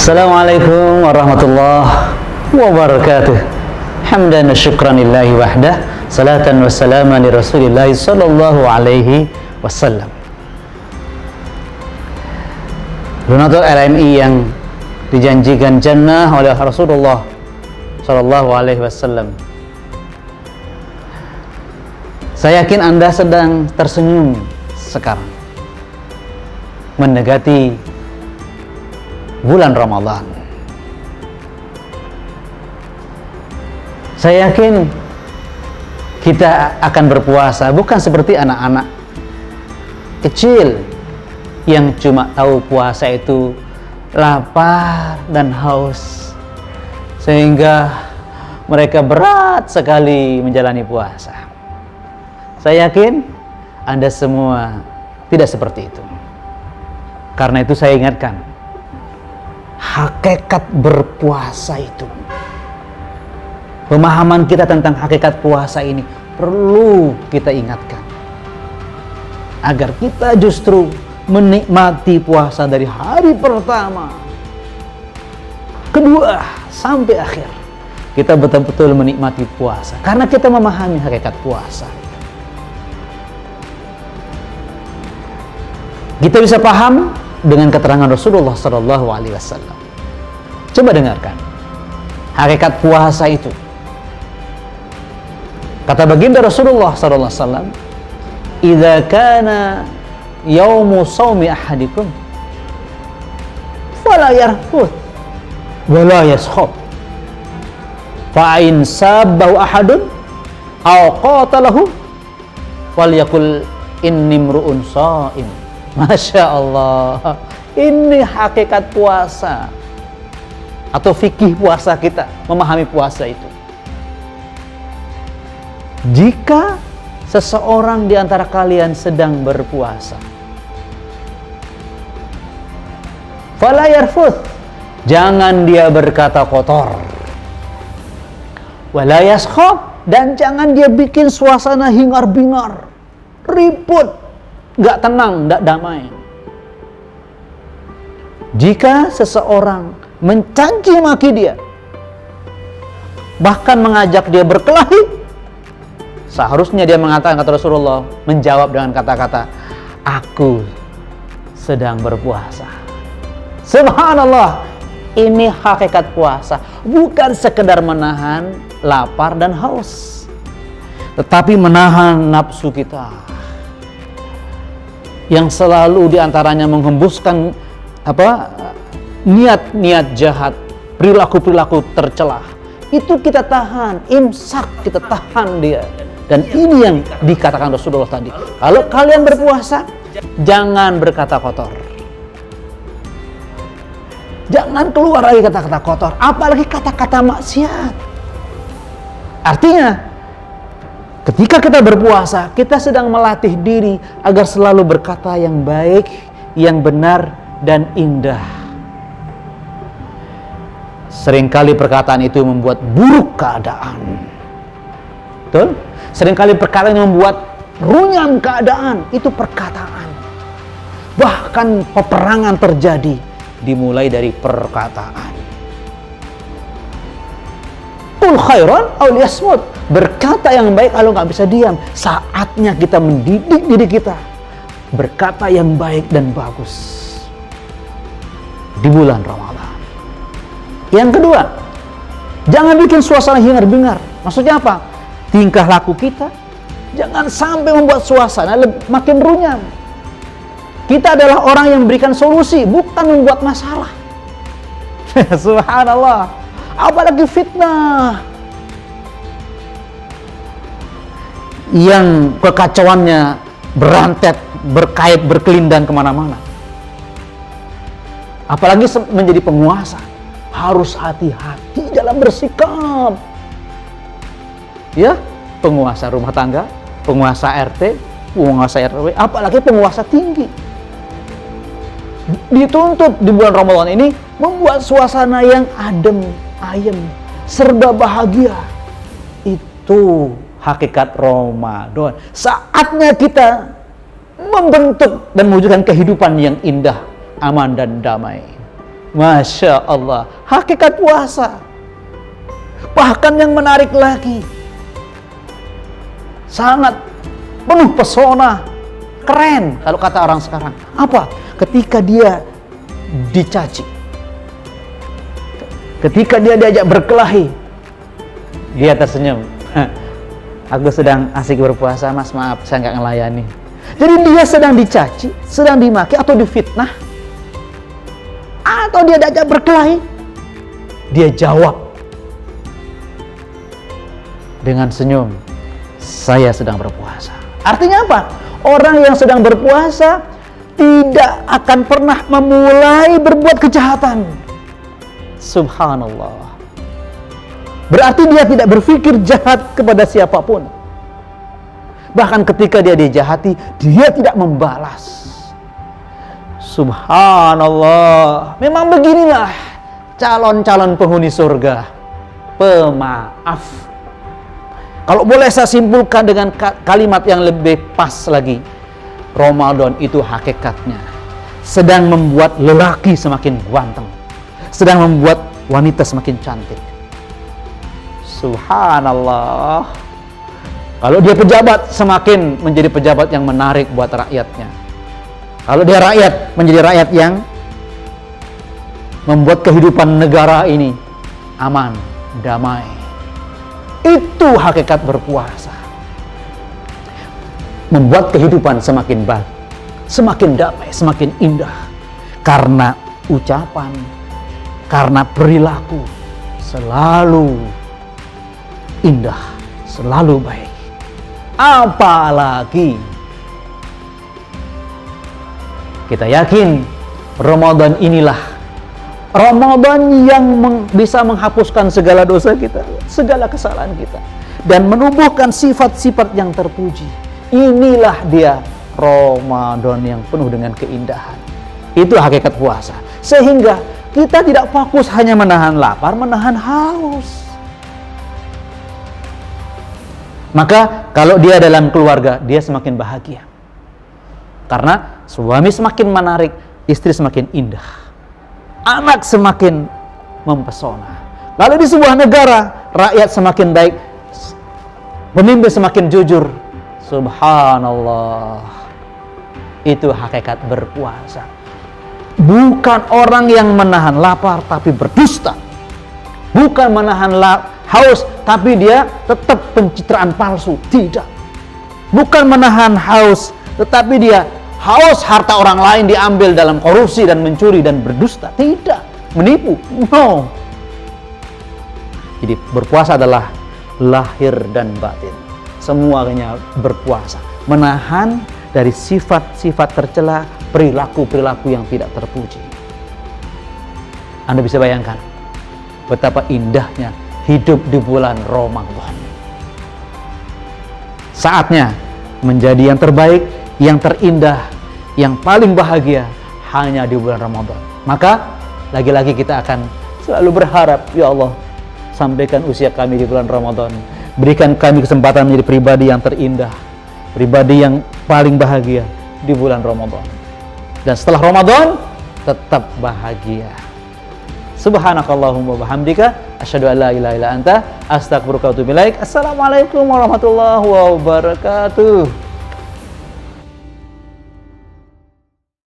Assalamualaikum warahmatullahi wabarakatuh. Hamdan wa syukran lillahi wahdah, salatan wa salaman li rasulillahi sallallahu alaihi wasallam. Donatur LMI yang dijanjikan jannah oleh Rasulullah sallallahu alaihi wasallam. Saya yakin Anda sedang tersenyum sekarang mendekati bulan Ramadan. Saya yakin kita akan berpuasa bukan seperti anak-anak kecil yang cuma tahu puasa itu lapar dan haus, sehingga mereka berat sekali menjalani puasa. Saya yakin Anda semua tidak seperti itu. Karena itu saya ingatkan, hakikat berpuasa itu, pemahaman kita tentang hakikat puasa ini perlu kita ingatkan, agar kita justru menikmati puasa dari hari pertama, kedua, sampai akhir. Kita betul-betul menikmati puasa karena kita memahami hakikat puasa. Kita bisa paham dengan keterangan Rasulullah Sallallahu Alaihi Wasallam. Coba dengarkan hakikat puasa itu. Kata baginda Rasulullah Sallallahu Alaihi Wasallam, "Idza kana yaumu shaumi ahadikum, fala yarfuth, wala yaskhab, fa in sabbahu ahadun, aw qatalahu, falyakul inni mru'un shaim." Masya Allah, ini hakikat puasa atau fikih puasa kita, memahami puasa itu. Jika seseorang di antara kalian sedang berpuasa, fala yarfuth, jangan dia berkata kotor, wala yaskhab, dan jangan dia bikin suasana hingar-bingar, ribut, gak tenang, gak damai. Jika seseorang mencaci maki dia, bahkan mengajak dia berkelahi, seharusnya dia mengatakan, kata Rasulullah, menjawab dengan kata-kata, "Aku sedang berpuasa." Subhanallah, ini hakikat puasa, bukan sekedar menahan lapar dan haus, tetapi menahan nafsu kita yang selalu diantaranya menghembuskan niat-niat jahat, perilaku-perilaku tercelah. Itu kita tahan, imsak, kita tahan dia. Dan ini yang dikatakan Rasulullah tadi. Kalau kalian berpuasa, jangan berkata kotor. Jangan keluar lagi kata-kata kotor, apalagi kata-kata maksiat. Artinya, ketika kita berpuasa, kita sedang melatih diri agar selalu berkata yang baik, yang benar, dan indah. Seringkali perkataan itu membuat buruk keadaan. Betul? Seringkali perkataan yang membuat runyam keadaan, itu perkataan. Bahkan peperangan terjadi dimulai dari perkataan. Qul khairan aw liyasmut, berkata yang baik kalau nggak bisa diam. Saatnya kita mendidik diri kita berkata yang baik dan bagus di bulan Ramadan. Yang kedua, jangan bikin suasana hingar-bingar. Maksudnya apa? Tingkah laku kita jangan sampai membuat suasana makin runyam. Kita adalah orang yang memberikan solusi, bukan membuat masalah. Subhanallah, apalagi fitnah yang kekacauannya berantet, berkait, berkelindan kemana-mana. Apalagi menjadi penguasa, harus hati-hati dalam bersikap. Ya, penguasa rumah tangga, penguasa RT, penguasa RW, apalagi penguasa tinggi, dituntut di bulan Ramadan ini membuat suasana yang adem, ayem, serba bahagia. Itu hakikat Ramadan. Saatnya kita membentuk dan mewujudkan kehidupan yang indah, aman dan damai. Masya Allah, hakikat puasa. Bahkan yang menarik lagi, sangat penuh pesona, keren kalau kata orang sekarang. Apa? Ketika dia dicaci, ketika dia diajak berkelahi, dia tersenyum. Aku sedang asik berpuasa, Mas, maaf saya nggak ngelayani. Jadi dia sedang dicaci, sedang dimaki atau difitnah, atau dia diajak berkelahi, dia jawab dengan senyum, saya sedang berpuasa. Artinya apa? Orang yang sedang berpuasa tidak akan pernah memulai berbuat kejahatan. Subhanallah. Berarti dia tidak berpikir jahat kepada siapapun. Bahkan ketika dia dijahati, dia tidak membalas. Subhanallah. Memang beginilah calon-calon penghuni surga, pemaaf. Kalau boleh saya simpulkan dengan kalimat yang lebih pas lagi, Ramadan itu hakikatnya sedang membuat lelaki semakin ganteng, sedang membuat wanita semakin cantik. Subhanallah. Kalau dia pejabat, semakin menjadi pejabat yang menarik buat rakyatnya. Kalau dia rakyat, menjadi rakyat yang membuat kehidupan negara ini aman, damai. Itu hakikat berpuasa. Membuat kehidupan semakin baik, semakin damai, semakin indah. Karena ucapan, karena perilaku selalu indah, selalu baik. Apalagi kita yakin Ramadan inilah Ramadan yang bisa menghapuskan segala dosa kita, segala kesalahan kita, dan menumbuhkan sifat-sifat yang terpuji. Inilah dia Ramadan yang penuh dengan keindahan. Itu hakikat puasa. Sehingga kita tidak fokus hanya menahan lapar, menahan haus. Maka kalau dia dalam keluarga, dia semakin bahagia. Karena suami semakin menarik, istri semakin indah, anak semakin mempesona. Lalu di sebuah negara, rakyat semakin baik, pemimpin semakin jujur. Subhanallah. Itu hakikat berpuasa. Bukan orang yang menahan lapar tapi berdusta. Bukan menahan haus tapi dia tetap pencitraan palsu. Tidak. Bukan menahan haus tetapi dia haus harta orang lain diambil dalam korupsi dan mencuri dan berdusta. Tidak. Menipu. No. Jadi berpuasa adalah lahir dan batin. Semuanya berpuasa. Menahan dari sifat-sifat tercela, perilaku-perilaku yang tidak terpuji. Anda bisa bayangkan betapa indahnya hidup di bulan Ramadan. Saatnya menjadi yang terbaik, yang terindah, yang paling bahagia hanya di bulan Ramadan. Maka lagi-lagi kita akan selalu berharap, ya Allah, sampaikan usia kami di bulan Ramadan. Berikan kami kesempatan menjadi pribadi yang terindah, pribadi yang paling bahagia di bulan Ramadan. Dan setelah Ramadan tetap bahagia. Subhanakallahumma wabihamdika asyhadu an la ilaha illa anta astaghfiruka wa atubu ilaik. Assalamualaikum warahmatullahi wabarakatuh.